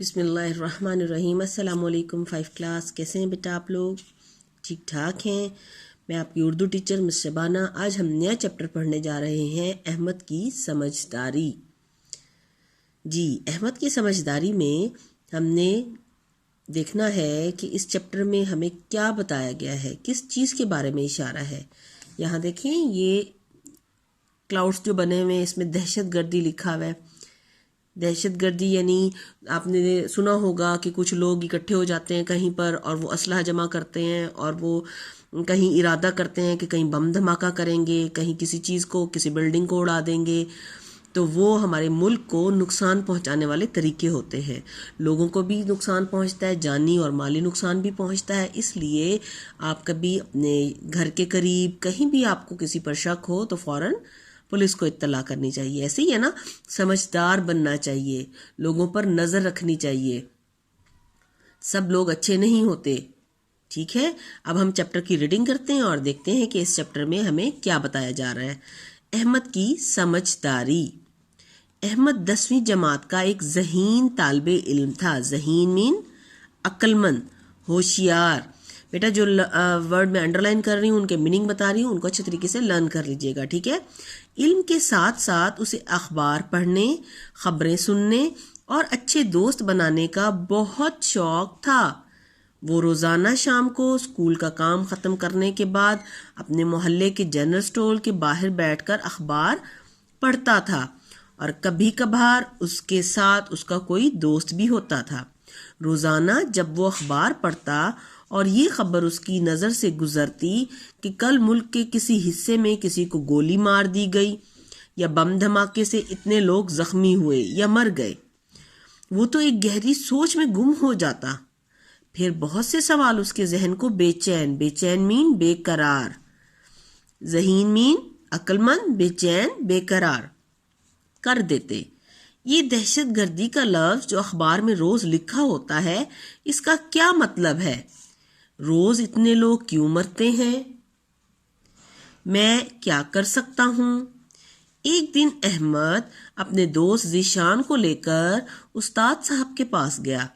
بسم اللہ الرحمن الرحیم۔ السلام علیکم 5 کلاس، کیسے ہیں بیٹا آپ لوگ؟ ٹھیک ٹھاک ہیں؟ میں آپ کی اردو ٹیچر مس شبانہ۔ آج ہم نیا چیپٹر پڑھنے جا رہے ہیں، احمد کی سمجھداری۔ جی، احمد کی سمجھداری میں ہم نے دیکھنا ہے کہ اس چیپٹر میں ہمیں کیا بتایا گیا ہے، کس چیز کے بارے میں اشارہ ہے۔ یہاں دیکھیں، یہ کلاؤڈز جو بنے ہوئے ہیں، اس میں دہشت گردی لکھا ہوا ہے۔ دہشت گردی یعنی آپ نے سنا ہوگا کہ کچھ لوگ اکٹھے ہو جاتے ہیں کہیں پر اور وہ اسلحہ جمع کرتے ہیں اور وہ کہیں ارادہ کرتے ہیں کہ کہیں بم دھماکہ کریں گے، کہیں کسی چیز کو، کسی بلڈنگ کو اڑا دیں گے۔ تو وہ ہمارے ملک کو نقصان پہنچانے والے طریقے ہوتے ہیں۔ لوگوں کو بھی نقصان پہنچتا ہے، جانی اور مالی نقصان بھی پہنچتا ہے۔ اس لیے آپ کبھی اپنے گھر کے قریب کہیں بھی آپ کو کسی پر شک ہو تو فوراً پولیس کو اطلاع کرنی چاہیے۔ ایسے ہی ہے نا، سمجھدار بننا چاہیے، لوگوں پر نظر رکھنی چاہیے۔ سب لوگ اچھے نہیں ہوتے، ٹھیک ہے؟ اب ہم چیپٹر کی ریڈنگ کرتے ہیں اور دیکھتے ہیں کہ اس چیپٹر میں ہمیں کیا بتایا جا رہا ہے۔ احمد کی سمجھداری۔ احمد 10ویں جماعت کا ایک ذہین طالب علم تھا۔ ذہین مین عقل مند، ہوشیار۔ بیٹا جو ورڈ میں انڈر لائن کر رہی ہوں ان کے میننگ بتا رہی ہوں، ان کو اچھے طریقے سے لرن کر لیجیے گا، ٹھیک ہے؟ علم کے ساتھ ساتھ اسے اخبار پڑھنے، خبریں سننے اور اچھے دوست بنانے کا بہت شوق تھا۔ وہ روزانہ شام کو اسکول کا کام ختم کرنے کے بعد اپنے محلے کے جنرل اسٹور کے باہر بیٹھ کر اخبار پڑھتا تھا، اور کبھی کبھار اس کے ساتھ اس کا کوئی دوست بھی ہوتا تھا۔ روزانہ جب وہ اخبار پڑھتا اور یہ خبر اس کی نظر سے گزرتی کہ کل ملک کے کسی حصے میں کسی کو گولی مار دی گئی یا بم دھماکے سے اتنے لوگ زخمی ہوئے یا مر گئے، وہ تو ایک گہری سوچ میں گم ہو جاتا۔ پھر بہت سے سوال اس کے ذہن کو بے چین مین بے قرار، ذہین مین عقل مند، بے چین بے قرار کر دیتے۔ یہ دہشت گردی کا لفظ جو اخبار میں روز لکھا ہوتا ہے، اس کا کیا مطلب ہے؟ روز اتنے لوگ کیوں مرتے ہیں؟ میں کیا کر سکتا ہوں؟ ایک دن احمد اپنے دوست ذیشان کو لے کر استاد صاحب کے پاس گیا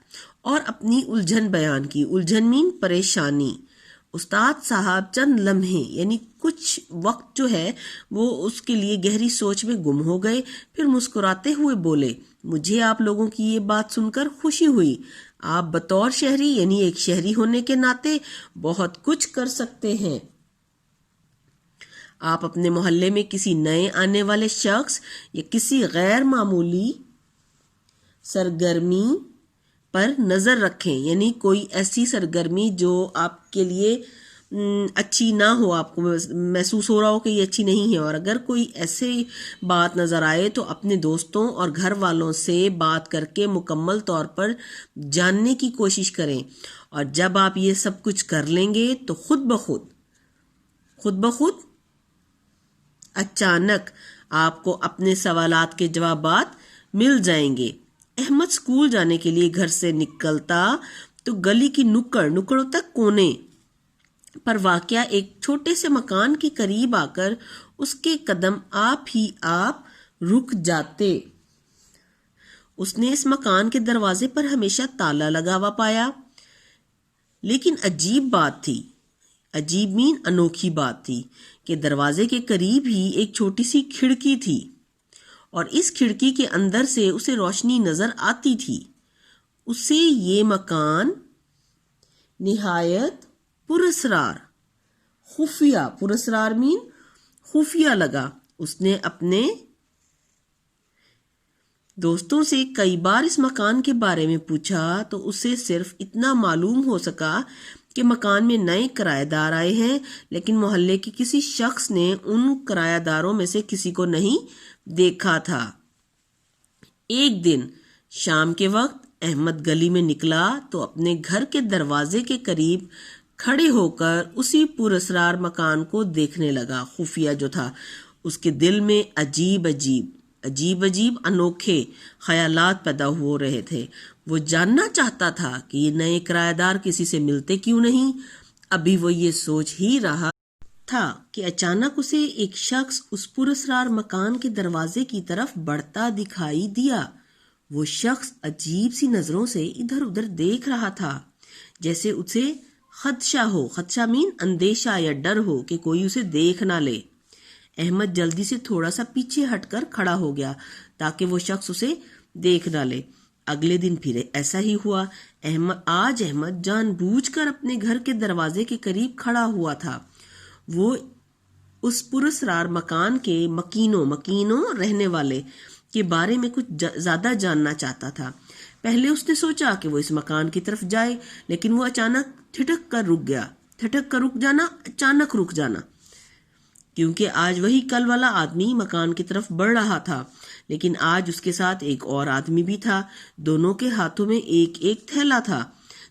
اور اپنی الجھن بیان کی۔ الجھن مین پریشانی۔ استاد صاحب چند لمحے یعنی کچھ وقت جو ہے وہ اس کے لیے گہری سوچ میں گم ہو گئے، پھر مسکراتے ہوئے بولے، مجھے آپ لوگوں کی یہ بات سن کر خوشی ہوئی۔ آپ بطور شہری یعنی ایک شہری ہونے کے ناطے بہت کچھ کر سکتے ہیں۔ آپ اپنے محلے میں کسی نئے آنے والے شخص یا کسی غیر معمولی سرگرمی پر نظر رکھیں، یعنی کوئی ایسی سرگرمی جو آپ کے لیے اچھی نہ ہو، آپ کو محسوس ہو رہا ہو کہ یہ اچھی نہیں ہے، اور اگر کوئی ایسی بات نظر آئے تو اپنے دوستوں اور گھر والوں سے بات کر کے مکمل طور پر جاننے کی کوشش کریں، اور جب آپ یہ سب کچھ کر لیں گے تو خود بخود اچانک آپ کو اپنے سوالات کے جوابات مل جائیں گے۔ احمد اسکول جانے کے لیے گھر سے نکلتا تو گلی کی نکڑ تک کونے پر واقع ایک چھوٹے سے مکان کے قریب آ کر اس کے قدم آپ ہی آپ رک جاتے۔ اس نے اس مکان کے دروازے پر ہمیشہ تالا لگا ہوا پایا، لیکن عجیب بات تھی، عجیب مین انوکھی بات تھی کہ دروازے کے قریب ہی ایک چھوٹی سی کھڑکی تھی، اور اس کھڑکی کے اندر سے اسے روشنی نظر آتی تھی۔ اسے یہ مکان نہایت پراسرار مین خفیہ لگا۔ اس نے اپنے دوستوں سے کئی بار اس مکان کے بارے میں پوچھا تو اسے صرف اتنا معلوم ہو سکا کہ مکان میں نئے کرایہ دار آئے ہیں، لیکن محلے کے کسی شخص نے ان کرایہ داروں میں سے کسی کو نہیں دیکھا تھا۔ ایک دن شام کے وقت احمد گلی میں نکلا تو اپنے گھر کے دروازے کے قریب کھڑے ہو کر اسی پراسرار مکان کو دیکھنے لگا۔ خفیہ جو تھا، اس کے دل میں عجیب انوکھے خیالات پیدا ہو رہے تھے۔ وہ جاننا چاہتا تھا کہ یہ نئے کرایہ دار کسی سے ملتے کیوں نہیں۔ ابھی وہ یہ سوچ ہی رہا تھا کہ اچانک اسے ایک شخص اس پراسرار مکان کے دروازے کی طرف بڑھتا دکھائی دیا۔ وہ شخص عجیب سی نظروں سے ادھر ادھر دیکھ رہا تھا، جیسے اسے خدشہ ہو، خدشہ مین اندیشہ یا ڈر ہو کہ کوئی اسے دیکھ نہ لے۔ احمد جلدی سے تھوڑا سا پیچھے ہٹ کر کھڑا ہو گیا تاکہ وہ شخص اسے دیکھ نہ لے۔ اگلے دن پھر ایسا ہی ہوا۔ آج احمد جان بوجھ کر اپنے گھر کے دروازے کے قریب کھڑا ہوا تھا۔ وہ اس پراسرار مکان کے مکینوں رہنے والے کے بارے میں کچھ زیادہ جاننا چاہتا تھا۔ پہلے اس نے سوچا کہ وہ اس مکان کی طرف جائے، لیکن وہ اچانک ٹھٹک کر رک گیا۔ اچانک رک جانا، کیونکہ آج وہی کل والا آدمی مکان کی طرف بڑھ رہا تھا، لیکن آج اس کے ساتھ ایک اور آدمی بھی تھا۔ دونوں کے ہاتھوں میں ایک ایک تھیلا تھا۔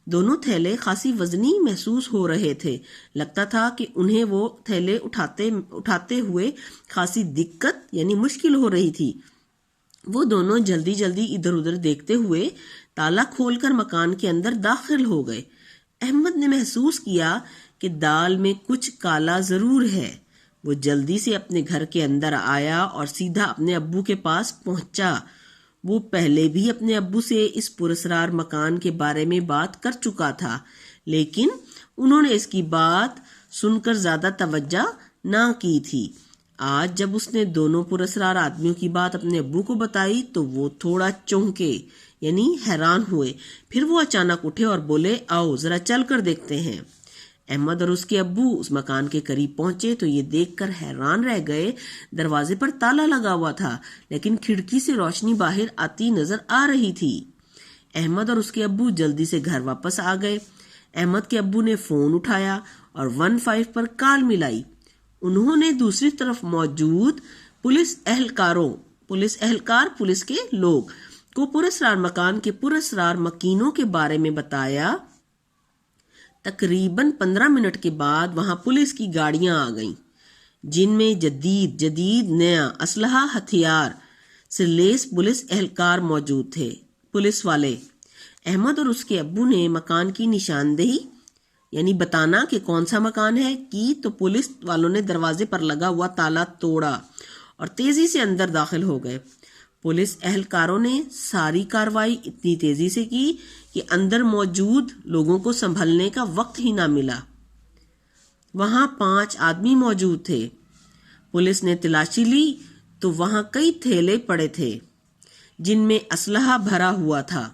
دونوں تھیلے خاصی وزنی محسوس ہو رہے تھے۔ لگتا تھا کہ انہیں وہ تھیلے اٹھاتے ہوئے خاصی دقت یعنی مشکل ہو رہی تھی۔ وہ دونوں جلدی ادھر ادھر دیکھتے ہوئے تالا کھول کر مکان کے اندر داخل ہو گئے۔ احمد نے محسوس کیا کہ دال میں کچھ کالا ضرور ہے۔ وہ جلدی سے اپنے گھر کے اندر آیا اور سیدھا اپنے ابو کے پاس پہنچا۔ وہ پہلے بھی اپنے ابو سے اس پراسرار مکان کے بارے میں بات کر چکا تھا، لیکن انہوں نے اس کی بات سن کر زیادہ توجہ نہ کی تھی۔ آج جب اس نے دونوں پراسرار آدمیوں کی بات اپنے ابو کو بتائی تو وہ تھوڑا چونکے یعنی حیران ہوئے۔ پھر وہ اچانک اٹھے اور بولے، آؤ ذرا چل کر دیکھتے ہیں۔ احمد اور اس کے ابو اس مکان کے قریب پہنچے تو یہ دیکھ کر حیران رہ گئے، دروازے پر تالا لگا ہوا تھا، لیکن کھڑکی سے روشنی باہر آتی نظر آ رہی تھی۔ احمد اور اس کے ابو جلدی سے گھر واپس آ گئے۔ احمد کے ابو نے فون اٹھایا اور 15 پر کال ملائی۔ انہوں نے دوسری طرف موجود پولیس کے لوگ کو پراسرار مکان کے پراسرار مکینوں کے بارے میں بتایا۔ تقریباً 15 منٹ کے بعد وہاں پولیس کی گاڑیاں آ گئیں، جن میں جدید نیا اسلحہ ہتھیار سے لیس پولیس اہلکار موجود تھے۔ پولیس والے احمد اور اس کے ابو نے مکان کی نشاندہی یعنی بتانا کہ کون سا مکان ہے کی تو پولیس والوں نے دروازے پر لگا ہوا تالا توڑا اور تیزی سے اندر داخل ہو گئے۔ پولیس اہلکاروں نے ساری کارروائی اتنی تیزی سے کی کہ اندر موجود لوگوں کو سنبھلنے کا وقت ہی نہ ملا۔ وہاں 5 آدمی موجود تھے۔ پولیس نے تلاشی لی تو وہاں کئی تھیلے پڑے تھے جن میں اسلحہ بھرا ہوا تھا۔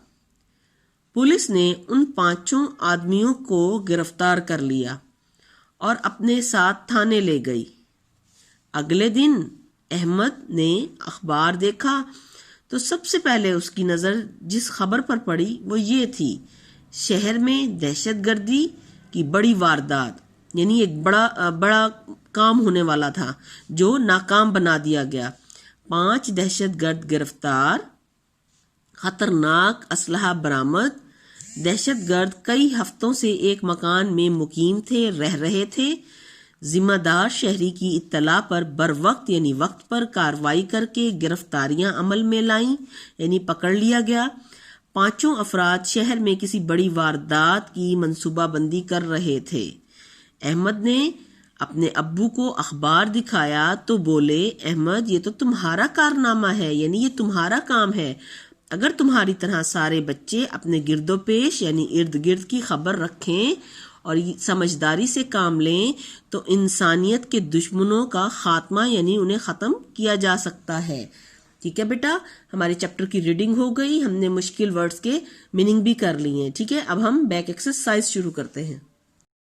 پولیس نے ان 5 آدمیوں کو گرفتار کر لیا اور اپنے ساتھ تھانے لے گئی۔ اگلے دن احمد نے اخبار دیکھا تو سب سے پہلے اس کی نظر جس خبر پر پڑی وہ یہ تھی، شہر میں دہشت گردی کی بڑی واردات، یعنی ایک بڑا کام ہونے والا تھا جو ناکام بنا دیا گیا۔ 5 دہشت گرد گرفتار، خطرناک اسلحہ برآمد۔ دہشت گرد کئی ہفتوں سے ایک مکان میں مقیم تھے، رہ رہے تھے۔ ذمہ دار شہری کی اطلاع پر بروقت یعنی وقت پر کارروائی کر کے گرفتاریاں عمل میں لائیں یعنی پکڑ لیا گیا۔ 5 افراد شہر میں کسی بڑی واردات کی منصوبہ بندی کر رہے تھے۔ احمد نے اپنے ابو کو اخبار دکھایا تو بولے، احمد یہ تو تمہارا کارنامہ ہے، یعنی یہ تمہارا کام ہے۔ اگر تمہاری طرح سارے بچے اپنے گرد و پیش یعنی ارد گرد کی خبر رکھیں اور سمجھداری سے کام لیں تو انسانیت کے دشمنوں کا خاتمہ یعنی انہیں ختم کیا جا سکتا ہے۔ ٹھیک ہے بیٹا، ہمارے چیپٹر کی ریڈنگ ہو گئی، ہم نے مشکل ورڈز کے میننگ بھی کر لی ہیں۔ ٹھیک ہے، اب ہم بیک ایکسرسائز شروع کرتے ہیں۔